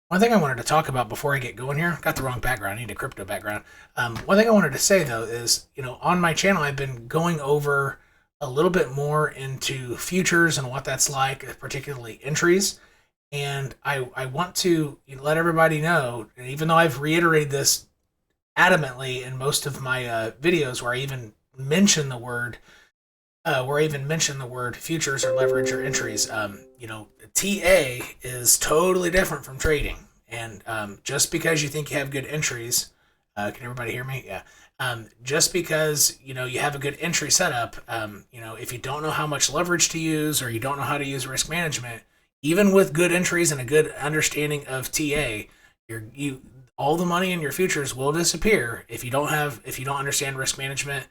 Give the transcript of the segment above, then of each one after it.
One thing I wanted to talk about before I get going here, got the wrong background, I need a crypto background. One thing I wanted to say though is, on my channel, I've been going over a little bit more into futures and what that's like, particularly entries. And I want to let everybody know, and even though I've reiterated this adamantly in most of my videos where I even mention the word futures or leverage or entries. TA is totally different from trading. And just because you think you have good entries, can everybody hear me? Yeah. Just because you have a good entry setup, if you don't know how much leverage to use or you don't know how to use risk management, even with good entries and a good understanding of TA, you all the money in your futures will disappear if you don't understand risk management.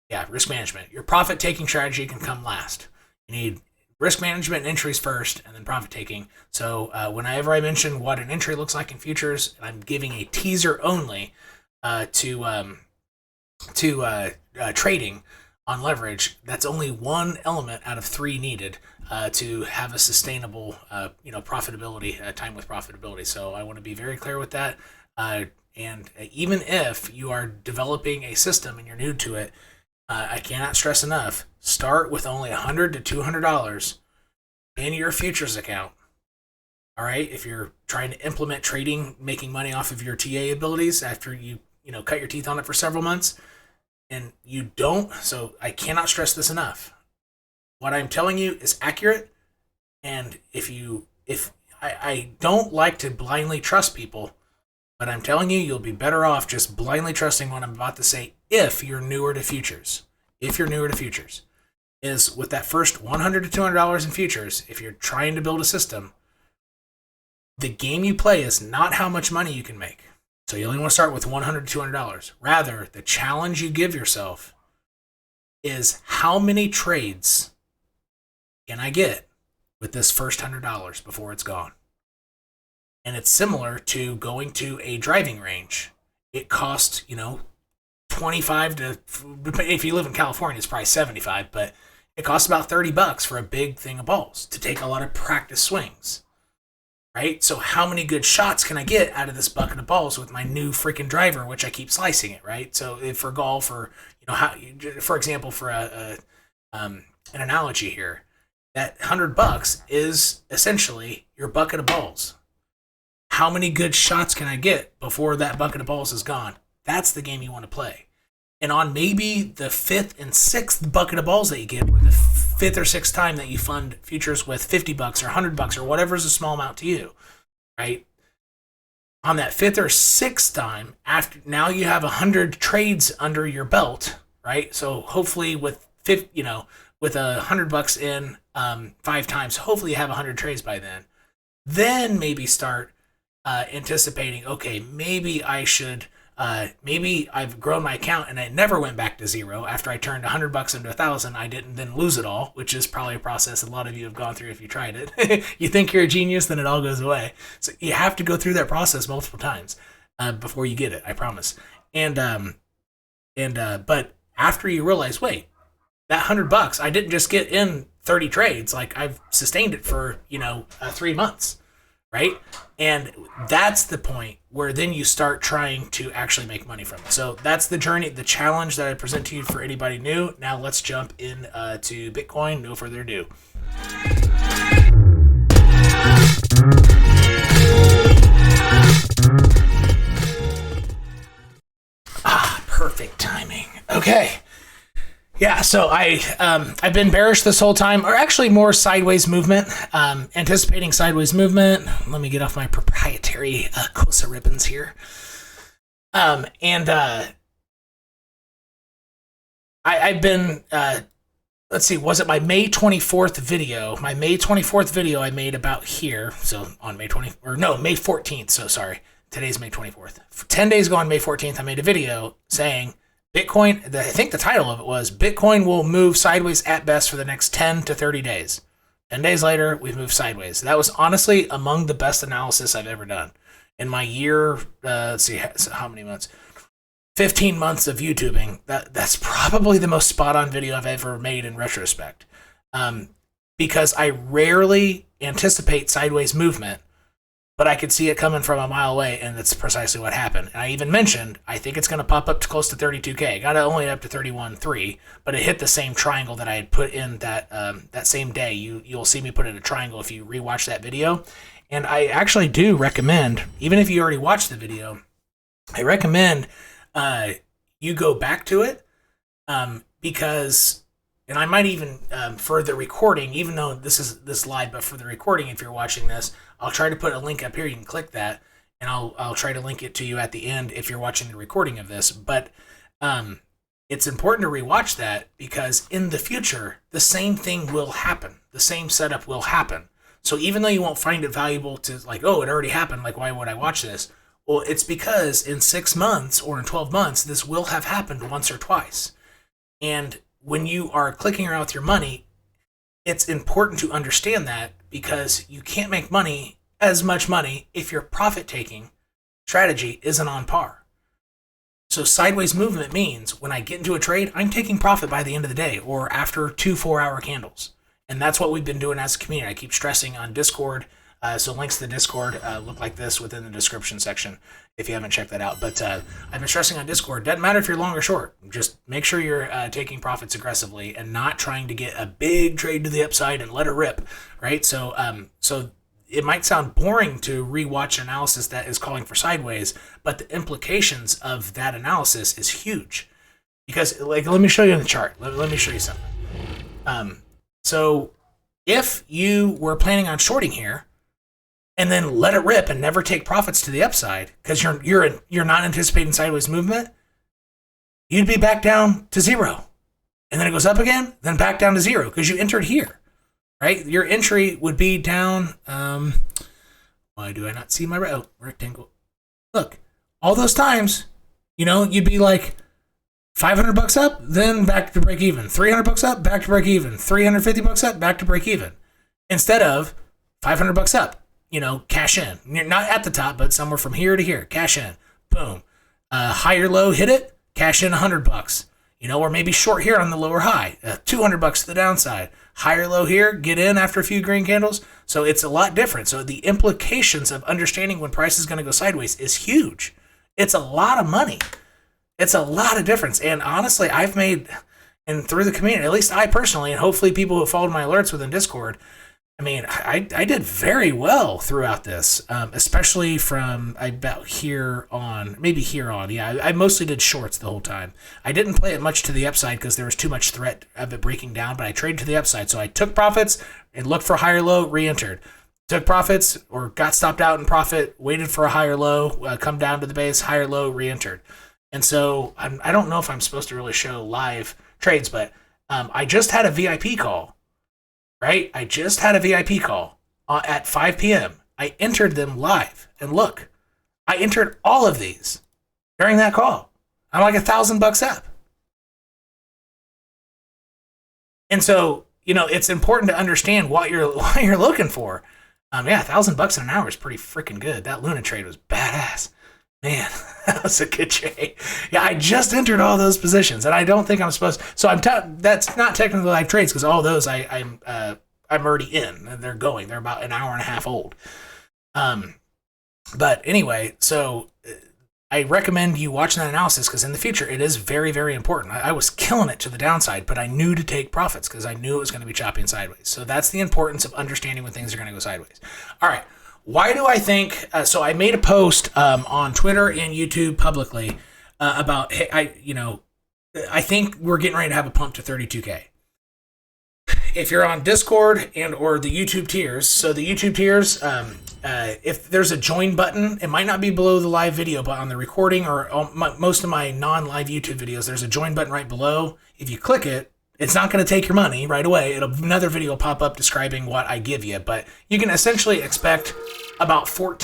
Yeah, risk management. Your profit taking strategy can come last. You need risk management and entries first, and then profit taking. So whenever I mention what an entry looks like in futures, I'm giving a teaser only to trading on leverage. That's only one element out of three needed to have a sustainable, profitability, time with profitability. So I want to be very clear with that. And even if you are developing a system and you're new to it, I cannot stress enough, start with only $100 to $200 in your futures account. All right, if you're trying to implement trading, making money off of your TA abilities after you cut your teeth on it for several months, and you don't, so I cannot stress this enough. What I'm telling you is accurate, and if I don't like to blindly trust people, but I'm telling you, you'll be better off just blindly trusting what I'm about to say if you're newer to futures. Is with that first $100 to $200 in futures, if you're trying to build a system, the game you play is not how much money you can make. So you only want to start with $100 to $200. Rather, the challenge you give yourself is how many trades can I get with this first $100 before it's gone? And it's similar to going to a driving range. It costs, 25 to, if you live in California, it's probably 75, but it costs about $30 for a big thing of balls to take a lot of practice swings, right? So how many good shots can I get out of this bucket of balls with my new freaking driver, which I keep slicing it, right? So if for golf or, for example, for an analogy here, that $100 is essentially your bucket of balls. How many good shots can I get before that bucket of balls is gone? That's the game you want to play. And on maybe the fifth and sixth bucket of balls that you get, or the fifth or sixth time that you fund futures with $50 or $100 or whatever is a small amount to you, right? On that fifth or sixth time, after now you have 100 trades under your belt, right? So hopefully with with $100 in 5 times, hopefully you have 100 trades by then. Then maybe start anticipating, okay, maybe I should, maybe I've grown my account and it never went back to zero. After I turned $100 into 1,000, I didn't then lose it all, which is probably a process a lot of you have gone through if you tried it. You think you're a genius, then it all goes away. So you have to go through that process multiple times before you get it, I promise. But after you realize, wait, that $100, I didn't just get in 30 trades, like I've sustained it for, 3 months. Right? And that's the point where then you start trying to actually make money from it. So that's the journey, the challenge that I present to you for anybody new. Now let's jump in to Bitcoin. No further ado. Perfect timing. Okay. Yeah, so I've been bearish this whole time, or actually more sideways movement, anticipating sideways movement. Let me get off my proprietary Cosa ribbons here. I've been, let's see, was it my May 24th video? My May 24th video I made about here, so on May 14th, so sorry. Today's May 24th. 10 days ago on May 14th, I made a video saying, Bitcoin, I think the title of it was, Bitcoin will move sideways at best for the next 10 to 30 days. 10 days later, we've moved sideways. That was honestly among the best analysis I've ever done. In my year, let's see, how many months? 15 months of YouTubing. That's probably the most spot-on video I've ever made in retrospect. Because I rarely anticipate sideways movement but I could see it coming from a mile away, and that's precisely what happened. And I even mentioned, I think it's going to pop up to close to 32K. Got it only up to 31.3, but it hit the same triangle that I had put in that same day. You'll see me put in a triangle if you rewatch that video. And I actually do recommend, even if you already watched the video, I recommend you go back to it because, and I might even for the recording, even though this is this live, but for the recording, if you're watching this, I'll try to put a link up here. You can click that, and I'll try to link it to you at the end if you're watching the recording of this. But it's important to rewatch that because in the future, the same thing will happen. The same setup will happen. So even though you won't find it valuable to like, oh, it already happened, like why would I watch this? Well, it's because in 6 months or in 12 months, this will have happened once or twice. And when you are clicking around with your money, it's important to understand that because you can't make as much money if your profit-taking strategy isn't on par. So sideways movement means when I get into a trade, I'm taking profit by the end of the day or after 2 4-hour candles. And that's what we've been doing as a community. I keep stressing on Discord. So links to the Discord look like this within the description section if you haven't checked that out. But I've been stressing on Discord. Doesn't matter if you're long or short. Just make sure you're taking profits aggressively and not trying to get a big trade to the upside and let it rip, right? So it might sound boring to rewatch an analysis that is calling for sideways, but the implications of that analysis is huge. Because, like, let me show you in the chart. Let me show you something. So if you were planning on shorting here and then let it rip and never take profits to the upside because you're not anticipating sideways movement, you'd be back down to 0. And then it goes up again, then back down to 0 because you entered here, right? Your entry would be down. Why do I not see my rectangle? Look, all those times, you'd be like, $500 up, then back to break even. $300 up, back to break even. $350 up, back to break even. Instead of $500 up, cash in. You're not at the top, but somewhere from here to here, cash in. Boom. Higher low, hit it, cash in $100. Or maybe short here on the lower high, $200 to the downside. Higher low here, get in after a few green candles. So it's a lot different. So the implications of understanding when price is going to go sideways is huge. It's a lot of money. It's a lot of difference. And honestly, I've made, and through the community, at least I personally, and hopefully people who followed my alerts within Discord, I did very well throughout this, especially from about here on, maybe here on. Yeah, I mostly did shorts the whole time. I didn't play it much to the upside because there was too much threat of it breaking down, but I traded to the upside. So I took profits and looked for a higher low, re-entered. Took profits or got stopped out in profit, waited for a higher low, come down to the base, higher low, re-entered. And so I don't know if I'm supposed to really show live trades, but I just had a VIP call, right? I just had a VIP call at 5 p.m. I entered them live. And look, I entered all of these during that call. I'm like $1,000 up. And so, it's important to understand what you're looking for. Yeah, $1,000 in an hour is pretty freaking good. That Luna trade was badass. Man, that was a good trade. Yeah, I just entered all those positions, and I don't think I'm supposed. So that's not technically live trades because all those I'm already in. And they're going. They're about an hour and a half old. But anyway, so I recommend you watching that analysis because in the future it is very, very important. I was killing it to the downside, but I knew to take profits because I knew it was going to be choppy and sideways. So that's the importance of understanding when things are going to go sideways. All right. Why do I think, so I made a post on Twitter and YouTube publicly about, hey, I think we're getting ready to have a pump to 32K. If you're on Discord and or the YouTube tiers, so the YouTube tiers, if there's a join button, it might not be below the live video, but on the recording or most of my non-live YouTube videos, there's a join button right below. If you click it, it's not going to take your money right away. Another video will pop up describing what I give you, but you can essentially expect about 10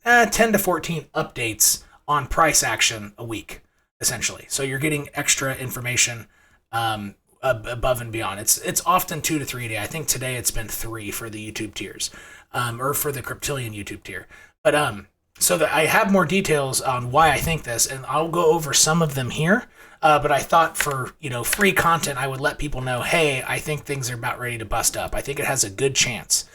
to 14 updates on price action a week, essentially. So you're getting extra information above and beyond. It's often 2 to 3 a day. I think today it's been 3 for the YouTube tiers, or for the Cryptillion YouTube tier. But so that I have more details on why I think this, and I'll go over some of them here. But I thought for free content, I would let people know, hey, I think things are about ready to bust up. I think it has a good chance.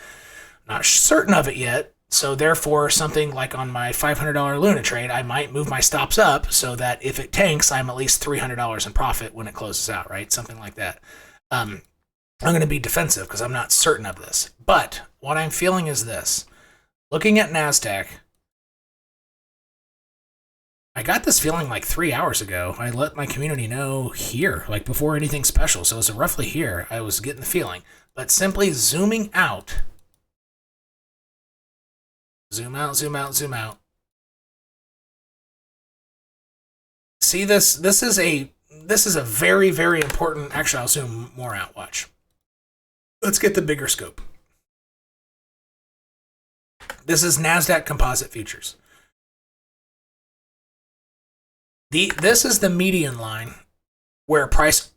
Not certain of it yet, So therefore, something like on my $500 Luna trade, I might move my stops up so that if it tanks, I'm at least $300 in profit when it closes out, right? Something like that. I'm going to be defensive because I'm not certain of this. But what I'm feeling is this. Looking at NASDAQ, I got this feeling like 3 hours ago. I let my community know here, like before anything special. So it was roughly here. I was getting the feeling. But simply zooming out, zoom out, zoom out, zoom out. See this? This is a very, very important. Actually, I'll zoom more out. Watch. Let's get the bigger scope. This is NASDAQ Composite Futures. This is the median line where price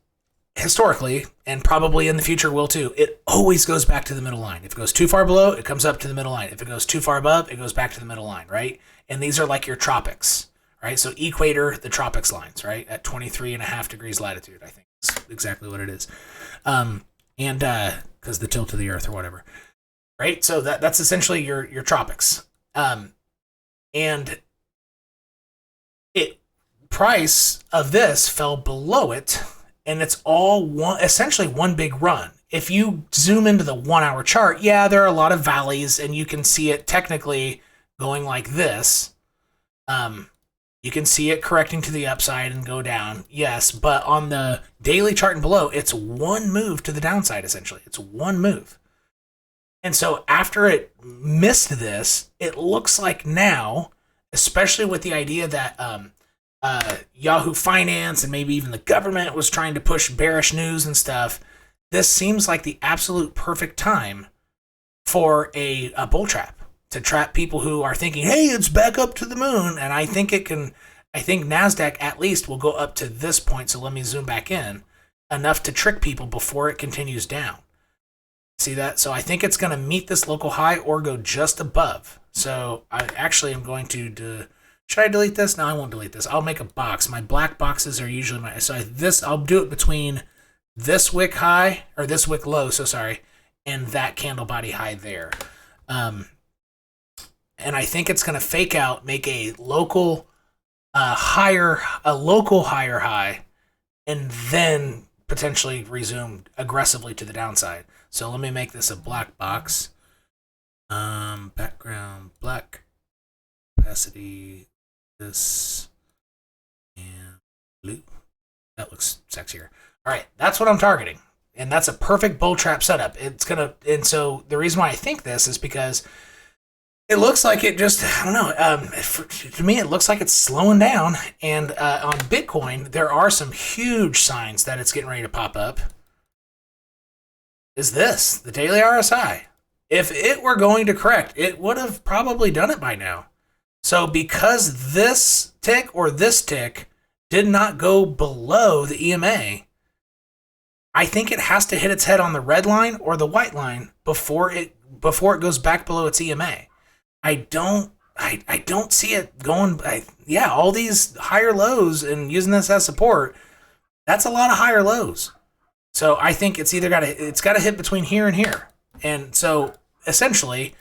historically, and probably in the future will too, it always goes back to the middle line. If it goes too far below, it comes up to the middle line. If it goes too far above, it goes back to the middle line, right? And these are like your tropics, right? So equator, the tropics lines, right? At 23.5 degrees latitude, I think is exactly what it is. And because the tilt of the earth or whatever, right? So that's essentially your tropics. And price of this fell below it, and it's all essentially one big run. If you zoom into the 1 hour chart, yeah, there are a lot of valleys, and you can see it technically going like this. You can see it correcting to the upside and go down, yes, but on the daily chart and below, it's one move to the downside, essentially. It's one move. And so after it missed this, it looks like now, especially with the idea that Yahoo Finance and maybe even the government was trying to push bearish news and stuff, this seems like the absolute perfect time for a bull trap, to trap people who are thinking, hey, it's back up to the moon. And I think NASDAQ at least will go up to this point. So let me zoom back in enough to trick people before it continues down. See that? So I think it's going to meet this local high or go just above. So I actually am going to should I delete this? No, I won't delete this. I'll make a box. My black boxes are usually I'll do it between this wick high, or this wick low, and that candle body high there. And I think it's going to fake out, make a local higher high, and then potentially resume aggressively to the downside. So let me make this a black box. Background black, opacity this, and blue. That looks sexier. All right, that's what I'm targeting, and that's a perfect bull trap setup. And so the reason why I think this is because it looks like it just, I don't know, to me it looks like it's slowing down, and on Bitcoin, there are some huge signs that it's getting ready to pop up. Is this, the daily RSI. If it were going to correct, it would have probably done it by now. So because this tick or this tick did not go below the EMA, I think it has to hit its head on the red line or the white line before it goes back below its EMA. I don't see it going. All these higher lows and using this as support, that's a lot of higher lows. So I think it's got to hit between here and here. And so essentially,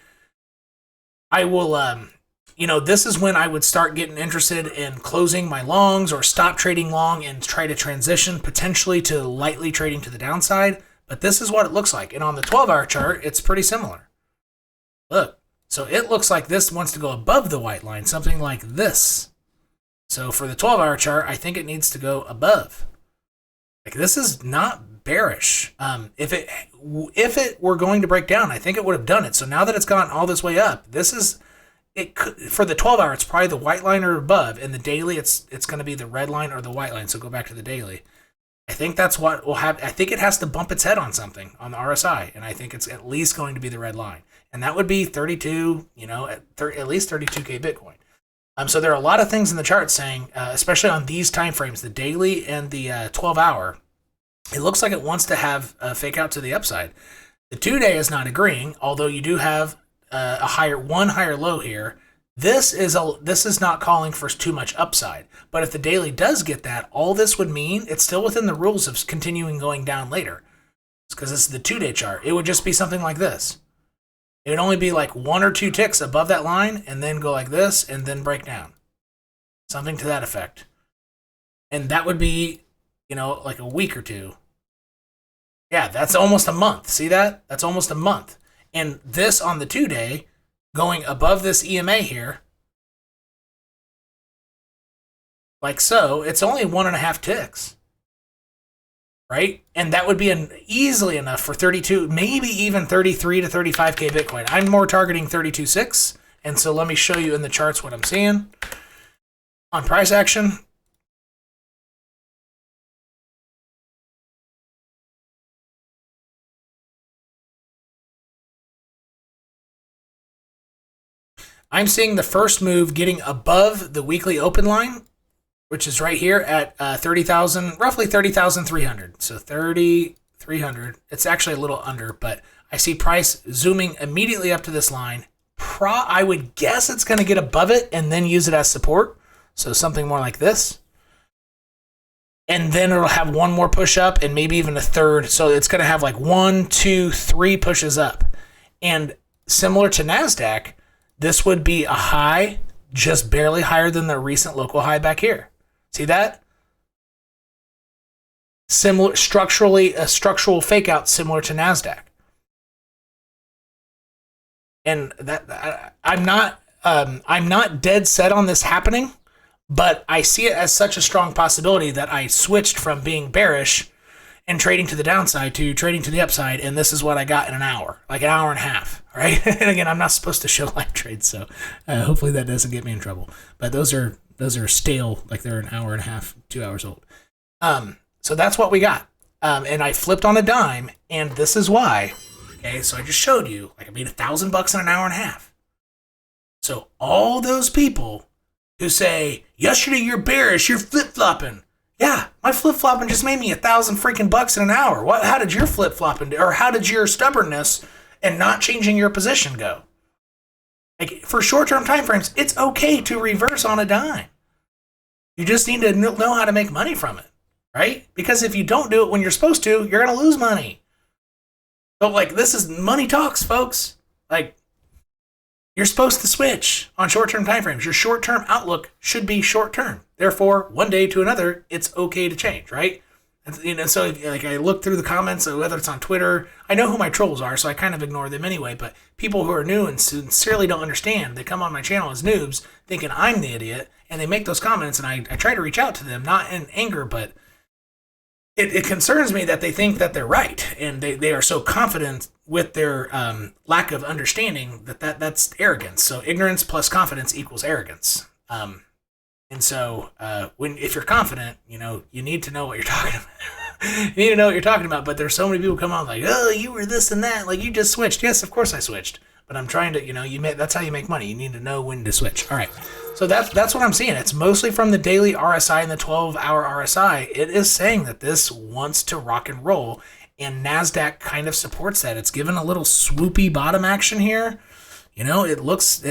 I will. This is when I would start getting interested in closing my longs or stop trading long and try to transition potentially to lightly trading to the downside. But this is what it looks like. And on the 12-hour chart, it's pretty similar. Look, so it looks like this wants to go above the white line, something like this. So for the 12-hour chart, I think it needs to go above. Like, this is not bearish. If it were going to break down, I think it would have done it. So now that it's gone all this way up, for the 12-hour, it's probably the white line or above. And the daily, it's going to be the red line or the white line. So go back to the daily. I think that's what will happen. I think it has to bump its head on something on the RSI, and I think it's at least going to be the red line, and that would be 32. At least 32K Bitcoin. So there are a lot of things in the chart saying, especially on these time frames, the daily and the 12-hour, it looks like it wants to have a fake out to the upside. The 2-day is not agreeing, although you do have one higher low here. This is not calling for too much upside. But if the daily does get that, all this would mean it's still within the rules of continuing going down later. Because this is the 2-day chart. It would just be something like this. It would only be like 1 or 2 ticks above that line and then go like this and then break down. Something to that effect. And that would be, like a week or two. Yeah, that's almost a month. See that? That's almost a month. And this on the 2-day, going above this EMA here, like so, it's only 1.5 ticks. Right? And that would be easily enough for 32, maybe even 33 to 35K Bitcoin. I'm more targeting 32.6. And so let me show you in the charts what I'm seeing. On price action, I'm seeing the first move getting above the weekly open line, which is right here at 30,000, roughly 30,300. So 3,300. It's actually a little under, but I see price zooming immediately up to this line. I would guess it's going to get above it and then use it as support. So something more like this. And then it'll have one more push up and maybe even a third. So it's going to have like 1, 2, 3 pushes up. And similar to NASDAQ, this would be a high, just barely higher than the recent local high back here. See that? Similar, structurally, a structural fake out similar to NASDAQ. And that I'm not dead set on this happening, but I see it as such a strong possibility that I switched from being bearish and trading to the downside to trading to the upside, and this is what I got in an hour, like an hour and a half, right? And again, I'm not supposed to show live trades, so hopefully that doesn't get me in trouble. But those are stale, like they're an hour and a half, 2 hours old. So that's what we got. And I flipped on a dime, and this is why. Okay, so I just showed you, like I made $1,000 in an hour and a half. So all those people who say, yesterday you're bearish, you're flip-flopping. Yeah, my flip-flopping just made me $1,000 freaking bucks in an hour. How did your flip-flopping, or how did your stubbornness and not changing your position go? Like, for short-term time frames, it's okay to reverse on a dime. You just need to know how to make money from it, right? Because if you don't do it when you're supposed to, you're going to lose money. So, like, this is money talks, folks. Like, you're supposed to switch on short-term time frames. Your short-term outlook should be short-term. Therefore, one day to another, it's okay to change, right? And, so like I look through the comments, whether it's on Twitter, I know who my trolls are, so I kind of ignore them anyway. But people who are new and sincerely don't understand, they come on my channel as noobs, thinking I'm the idiot, and they make those comments, and I try to reach out to them, not in anger, but it concerns me that they think that they're right, and they are so confident with their lack of understanding that's arrogance. So ignorance plus confidence equals arrogance. And so if you're confident, you need to know what you're talking about. You need to know what you're talking about. But there's so many people come on like, oh, you were this and that, like you just switched. Yes, of course I switched. But I'm trying to, that's how you make money. You need to know when to switch. All right. So that's what I'm seeing. It's mostly from the daily RSI and the 12-hour RSI. It is saying that this wants to rock and roll, and NASDAQ kind of supports that. It's given a little swoopy bottom action here. It looks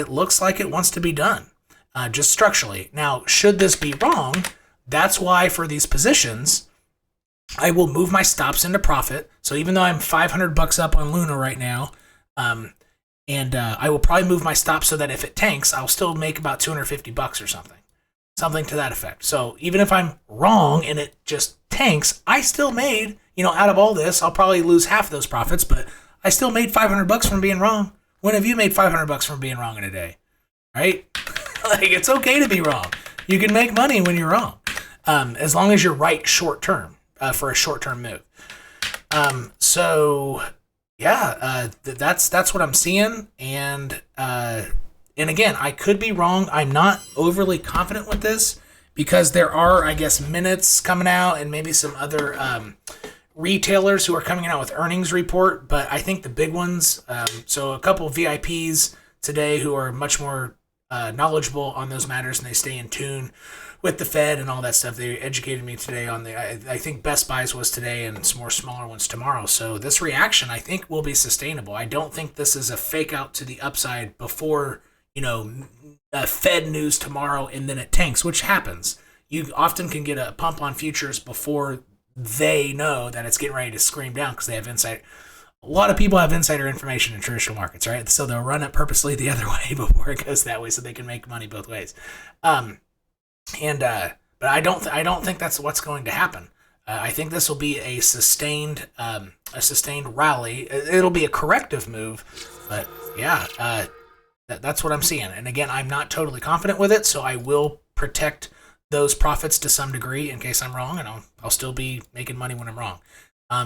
like it wants to be done, just structurally. Now, should this be wrong, that's why for these positions, I will move my stops into profit. So even though I'm $500 up on Luna right now, and I will probably move my stop so that if it tanks, I'll still make about $250 or something to that effect. So even if I'm wrong and it just tanks, I still made, out of all this, I'll probably lose half those profits, but I still made $500 from being wrong. When have you made $500 from being wrong in a day? Right? Like, it's okay to be wrong. You can make money when you're wrong, as long as you're right short term for a short term move. That's what I'm seeing, and again, I could be wrong. I'm not overly confident with this because there are, I guess, minutes coming out and maybe some other retailers who are coming out with earnings report. But I think the big ones, so a couple of VIPs today who are much more knowledgeable on those matters, and they stay in tune with the Fed and all that stuff. They educated me today on I think Best Buys was today and some more smaller ones tomorrow. So this reaction, I think, will be sustainable. I don't think this is a fake out to the upside before, Fed news tomorrow and then it tanks, which happens. You often can get a pump on futures before they know that it's getting ready to scream down because they have insight. a lot of people have insider information in traditional markets, right? So they'll run it purposely the other way before it goes that way, so they can make money both ways. But I don't think that's what's going to happen. I think this will be a sustained rally. It'll be a corrective move, but yeah, that's what I'm seeing. And again, I'm not totally confident with it, so I will protect those profits to some degree in case I'm wrong, and I'll still be making money when I'm wrong.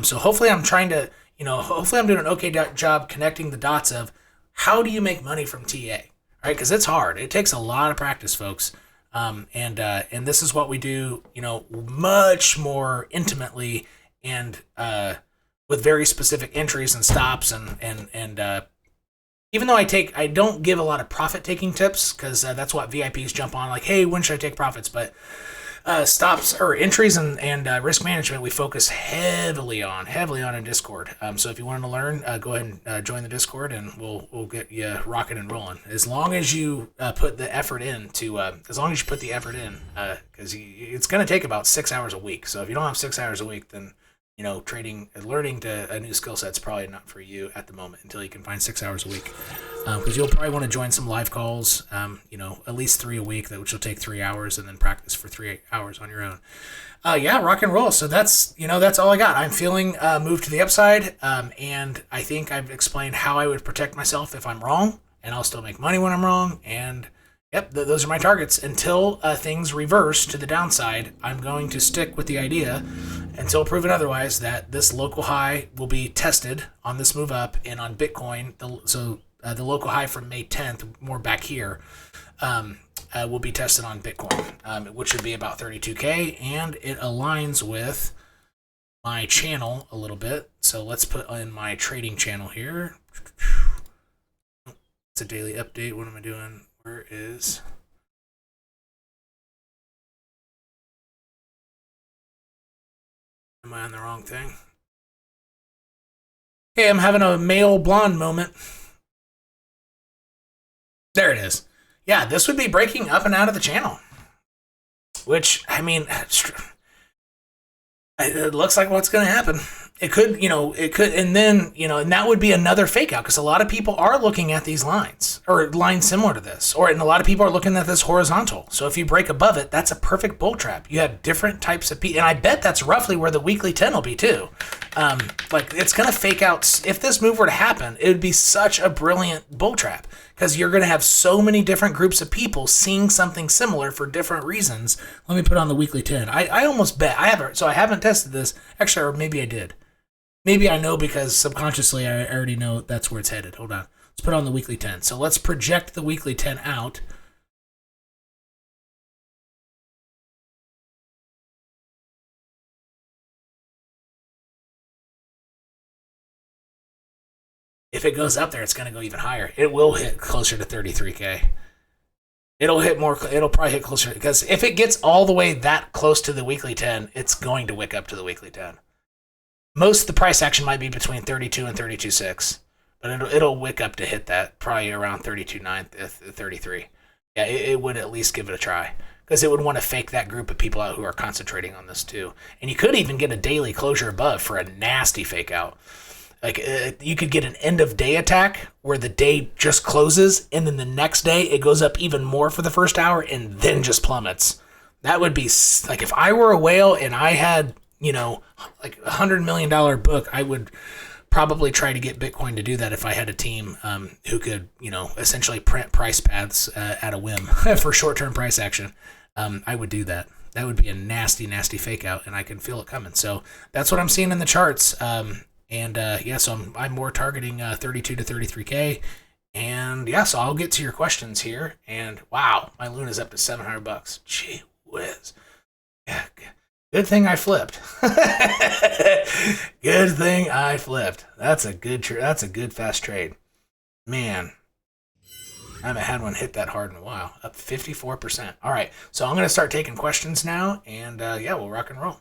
So hopefully I'm trying to, hopefully I'm doing an okay job connecting the dots of how do you make money from TA, right? Because it's hard. It takes a lot of practice, folks. And this is what we do, much more intimately and with very specific entries and stops and even though I don't give a lot of profit taking tips because that's what VIPs jump on, like, hey, when should I take profits? But stops or entries and risk management we focus heavily on in Discord. So if you want to learn, go ahead and join the Discord, and we'll get you rocking and rolling. As long as you put the effort in, because it's going to take about 6 hours a week. So if you don't have 6 hours a week, then learning a new skill set is probably not for you at the moment until you can find 6 hours a week. Because you'll probably want to join some live calls, at least 3 a week, which will take 3 hours, and then practice for 3 hours on your own. Rock and roll. So that's all I got. I'm feeling moved to the upside, and I think I've explained how I would protect myself if I'm wrong, and I'll still make money when I'm wrong, and yep, those are my targets. Until things reverse to the downside, I'm going to stick with the idea until proven otherwise that this local high will be tested on this move up, and on Bitcoin, the local high from May 10th, more back here, will be tested on Bitcoin, which should be about 32K, and it aligns with my channel a little bit. So let's put in my trading channel here. It's a daily update. What am I doing? Where is... Am I on the wrong thing? Okay, I'm having a male blonde moment. There it is. Yeah, this would be breaking up and out of the channel. Which, I mean, it looks like what's going to happen. It could, and then, and that would be another fake out, because a lot of people are looking at these lines, or lines similar to this, and a lot of people are looking at this horizontal. So if you break above it, that's a perfect bull trap. You have different types of people, and I bet that's roughly where the weekly 10 will be too. It's going to fake out. If this move were to happen, it would be such a brilliant bull trap, because you're going to have so many different groups of people seeing something similar for different reasons. Let me put on the weekly 10. I almost bet. I haven't tested this. Actually, or maybe I did. Maybe I know because subconsciously I already know that's where it's headed. Hold on. Let's put on the weekly 10. So let's project the weekly 10 out. If it goes up there, it's going to go even higher. It will hit closer to 33K. It'll probably hit closer, because if it gets all the way that close to the weekly 10, it's going to wick up to the weekly 10. Most of the price action might be between 32 and 32.6, but it'll wick up to hit that probably around 32.9, 33. Yeah, it would at least give it a try, because it would want to fake that group of people out who are concentrating on this too. And you could even get a daily closure above for a nasty fake out. Like you could get an end of day attack where the day just closes, and then the next day it goes up even more for the first hour and then just plummets. That would be like, if I were a whale and I had, like $100 million book, I would probably try to get Bitcoin to do that if I had a team who could, essentially print price paths at a whim for short-term price action. I would do that. That would be a nasty, nasty fake out, and I can feel it coming. So that's what I'm seeing in the charts. So I'm more targeting 32 to 33K. And so I'll get to your questions here. And wow, my Luna's up to $700. Gee whiz. Yeah, good thing I flipped. Good thing I flipped. That's a good fast trade. Man, I haven't had one hit that hard in a while. Up 54%. All right, so I'm going to start taking questions now, and we'll rock and roll.